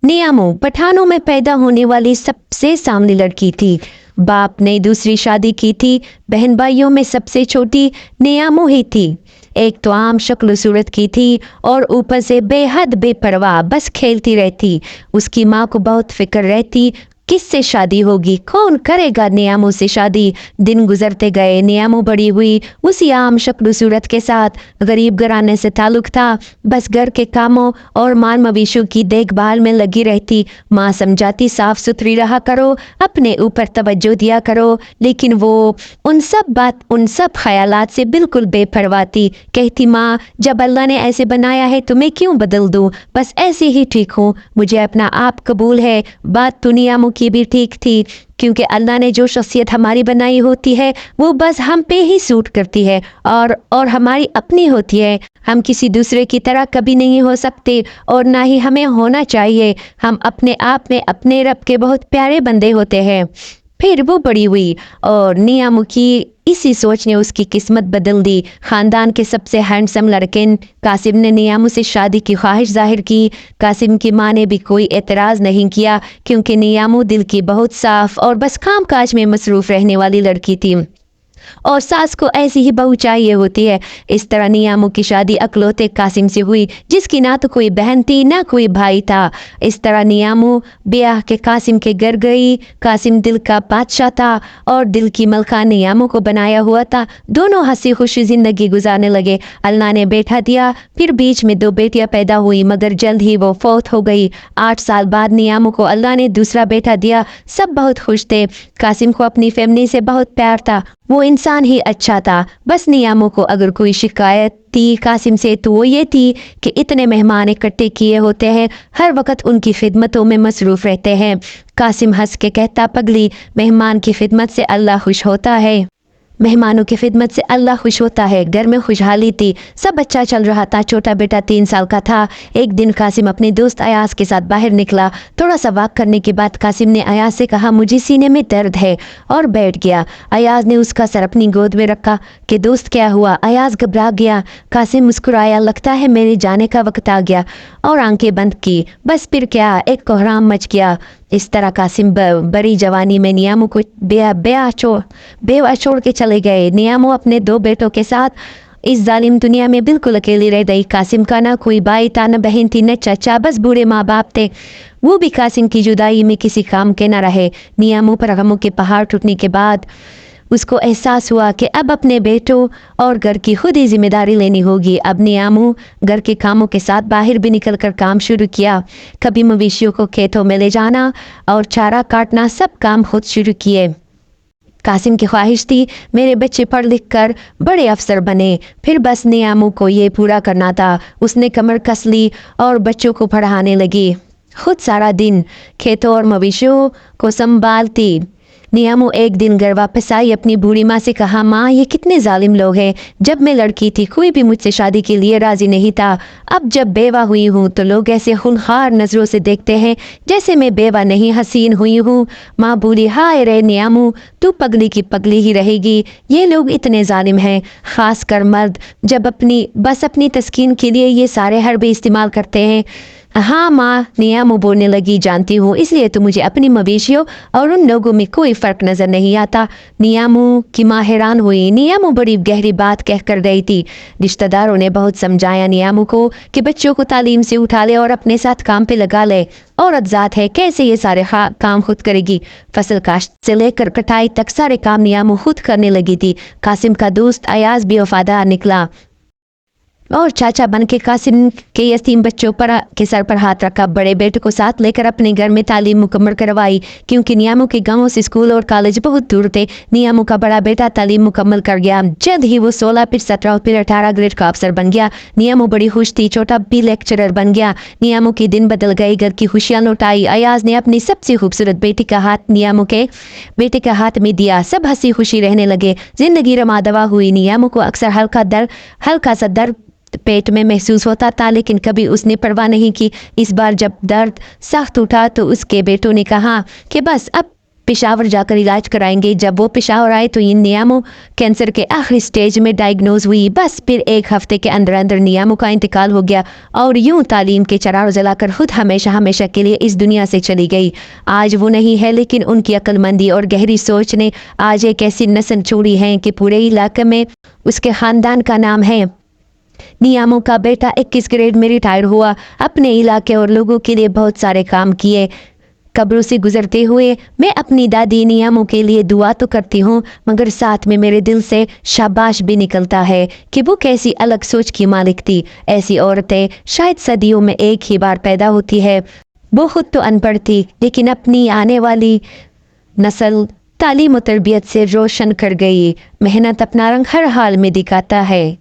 नियामो पठानों में पैदा होने वाली सबसे सामने लड़की थी। बाप ने दूसरी शादी की थी। बहन भाइयों में सबसे छोटी नियामो ही थी। एक तो आम शक्ल सूरत की थी और ऊपर से बेहद बेपरवाह, बस खेलती रहती। उसकी माँ को बहुत फिक्र रहती, किससे शादी होगी, कौन करेगा नियामो से शादी। दिन गुजरते गए, नियामो बड़ी हुई उसी आम शक्ल सूरत के साथ। गरीब घराने से ताल्लुक था, बस घर के कामों और माल मवेशियों की देखभाल में लगी रहती। माँ समझाती साफ सुथरी रहा करो, अपने ऊपर तवज्जो दिया करो, लेकिन वो उन सब ख्यालात से बिल्कुल बेपरवाह थी। कहती माँ, जब अल्लाह ने ऐसे बनाया है तो मैं क्यों बदल दूँ, बस ऐसे ही ठीक हूँ, मुझे अपना आप कबूल है। बात तो नियामो की भी ठीक थी, क्योंकि अल्लाह ने जो शख्सियत हमारी बनाई होती है वो बस हम पे ही सूट करती है और हमारी अपनी होती है। हम किसी दूसरे की तरह कभी नहीं हो सकते और ना ही हमें होना चाहिए। हम अपने आप में अपने रब के बहुत प्यारे बंदे होते हैं। फिर वो बड़ी हुई और नियामो की इसी सोच ने उसकी किस्मत बदल दी। खानदान के सबसे हैंडसम लड़के कासिम ने नियामो से शादी की ख्वाहिश जाहिर की। कासिम की माँ ने भी कोई एतराज़ नहीं किया, क्योंकि नियामो दिल की बहुत साफ और बस काम काज में मसरूफ़ रहने वाली लड़की थी, और सास को ऐसी ही बहू चाहिए होती है। इस तरह नियामो की शादी अकलौते कासिम से हुई, जिसकी ना तो कोई बहन थी ना कोई भाई था। इस तरह नियामो ब्याह के कासिम के घर गई। कासिम दिल का बादशाह था और दिल की मलका नियामो को बनाया हुआ था। दोनों हंसी खुशी जिंदगी गुजारने लगे। अल्लाह ने बेटा दिया, फिर बीच में 2 बेटियां पैदा हुई, मगर जल्द ही वो फौत हो गई। 8 साल बाद नियामो को अल्लाह ने दूसरा बेटा दिया। सब बहुत खुश थे। कासिम को अपनी फैमिली से बहुत प्यार था, वो इंसान ही अच्छा था। बस नियामो को अगर कोई शिकायत थी कासिम से तो वो ये थी कि इतने मेहमान इकट्ठे किए होते हैं, हर वक्त उनकी खिदमतों में मसरूफ़ रहते हैं। कासिम हंस के कहता, पगली, मेहमान की खिदमत से अल्लाह खुश होता है, मेहमानों की खिदमत से अल्लाह खुश होता है। घर में खुशहाली थी, सब अच्छा चल रहा था। छोटा बेटा 3 साल का था। एक दिन कासिम अपने दोस्त अयाज के साथ बाहर निकला। थोड़ा सा वॉक करने के बाद कासिम ने अयाज से कहा, मुझे सीने में दर्द है, और बैठ गया। अयाज ने उसका सर अपनी गोद में रखा कि दोस्त क्या हुआ। अयाज घबरा गया। कासिम मुस्कुराया, लगता है मेरे जाने का वक्त आ गया, और आंखें बंद की। बस फिर क्या, एक कोहराम मच गया। इस तरह कासिम बड़ी जवानी में नियामो को बेवा छोड़ के चले गए। नियामो अपने 2 बेटों के साथ इस जालिम दुनिया में बिल्कुल अकेली रह गई। कासिम का ना कोई भाई था, न बहन थी, न चाचा, बस बूढ़े माँ बाप थे। वो भी कासिम की जुदाई में किसी काम के न रहे। नियामो पर गमों के पहाड़ टूटने के बाद उसको एहसास हुआ कि अब अपने बेटों और घर की खुद ही जिम्मेदारी लेनी होगी। अब नियामो घर के कामों के साथ बाहर भी निकलकर काम शुरू किया। कभी मवेशियों को खेतों में ले जाना और चारा काटना, सब काम खुद शुरू किए। कासिम की ख्वाहिश थी मेरे बच्चे पढ़ लिख कर बड़े अफसर बने। फिर बस नियामो को ये पूरा करना था। उसने कमर कस ली और बच्चों को पढ़ाने लगी। खुद सारा दिन खेतों और मवेशियों को संभालती। नियामो एक दिन घर वापस आई, अपनी बूढ़ी माँ से कहा, माँ, ये कितने जालिम लोग हैं। जब मैं लड़की थी कोई भी मुझसे शादी के लिए राजी नहीं था। अब जब बेवा हुई हूँ तो लोग ऐसे खूनखार नज़रों से देखते हैं जैसे मैं बेवा नहीं, हसीन हुई हूँ। माँ बोली, हाय रे नियामो, तू पगली की पगली ही रहेगी। ये लोग इतने जालिम हैं, ख़ास कर मर्द, जब अपनी तस्कीन के लिए ये सारे हरबे इस्तेमाल करते हैं। हाँ माँ, नियामो बोलने लगी, जानती हूँ, इसलिए तो मुझे अपनी मवेशियों और उन लोगों में कोई फ़र्क नज़र नहीं आता। नियामो की माँ हैरान हुई। नियामो बड़ी गहरी बात कह कर रही थी। रिश्तेदारों ने बहुत समझाया नियामो को कि बच्चों को तालीम से उठा ले और अपने साथ काम पे लगा ले। औरत ज़ात है, कैसे ये सारे काम खुद करेगी। फसल काश्त से लेकर कटाई तक सारे काम नियामो खुद करने लगी थी। कासिम का दोस्त अयाज भी वफादार निकला और चाचा बन के कासिम के यतीम बच्चों के सर पर हाथ रखा। बड़े बेटे को साथ लेकर अपने घर में तालीम मुकम्मल करवाई, क्योंकि नियामो के गांवों से स्कूल और कॉलेज बहुत दूर थे। नियामो का बड़ा बेटा तालीम मुकम्मल कर गया। जल्द ही वो 16, फिर 17, फिर 18 ग्रेड का अफसर बन गया। नियामो बड़ी खुश थी। छोटा भी लेक्चरर बन गया। नियामो के दिन बदल गए, घर की खुशियाँ लौट आई। अयाज ने अपनी सबसे खूबसूरत बेटी का हाथ नियामो के बेटे के हाथ में दिया। सब हंसी खुशी रहने लगे। जिंदगी रमा दवा हुई। नियामो को अक्सर हल्का सा दर्द पेट में महसूस होता था, लेकिन कभी उसने परवाह नहीं की। इस बार जब दर्द सख्त उठा तो उसके बेटों ने कहा कि बस अब पेशावर जाकर इलाज कराएंगे। जब वो पेशावर आए तो इन नियामों कैंसर के आखिरी स्टेज में डायग्नोज हुई। बस फिर 1 हफ्ते के अंदर अंदर नियामों का इंतकाल हो गया और यूं तालीम के चिराग जलाकर खुद हमेशा हमेशा के लिए इस दुनिया से चली गई। आज वो नहीं है, लेकिन उनकी अक्लमंदी और गहरी सोच ने आज एक ऐसी नस्ल छोड़ी है कि पूरे इलाके में उसके ख़ानदान का नाम है। नियामों का बेटा 21 ग्रेड में रिटायर हुआ, अपने इलाके और लोगों के लिए बहुत सारे काम किए। कब्रों से गुजरते हुए मैं अपनी दादी नियामों के लिए दुआ तो करती हूँ, मगर साथ में मेरे दिल से शाबाश भी निकलता है कि वो कैसी अलग सोच की मालिक थी। ऐसी औरतें शायद सदियों में एक ही बार पैदा होती है। वो खुद तो अनपढ़ थी, लेकिन अपनी आने वाली नस्ल तालीम और तरबियत से रोशन कर गई। मेहनत अपना रंग हर हाल में दिखाता है।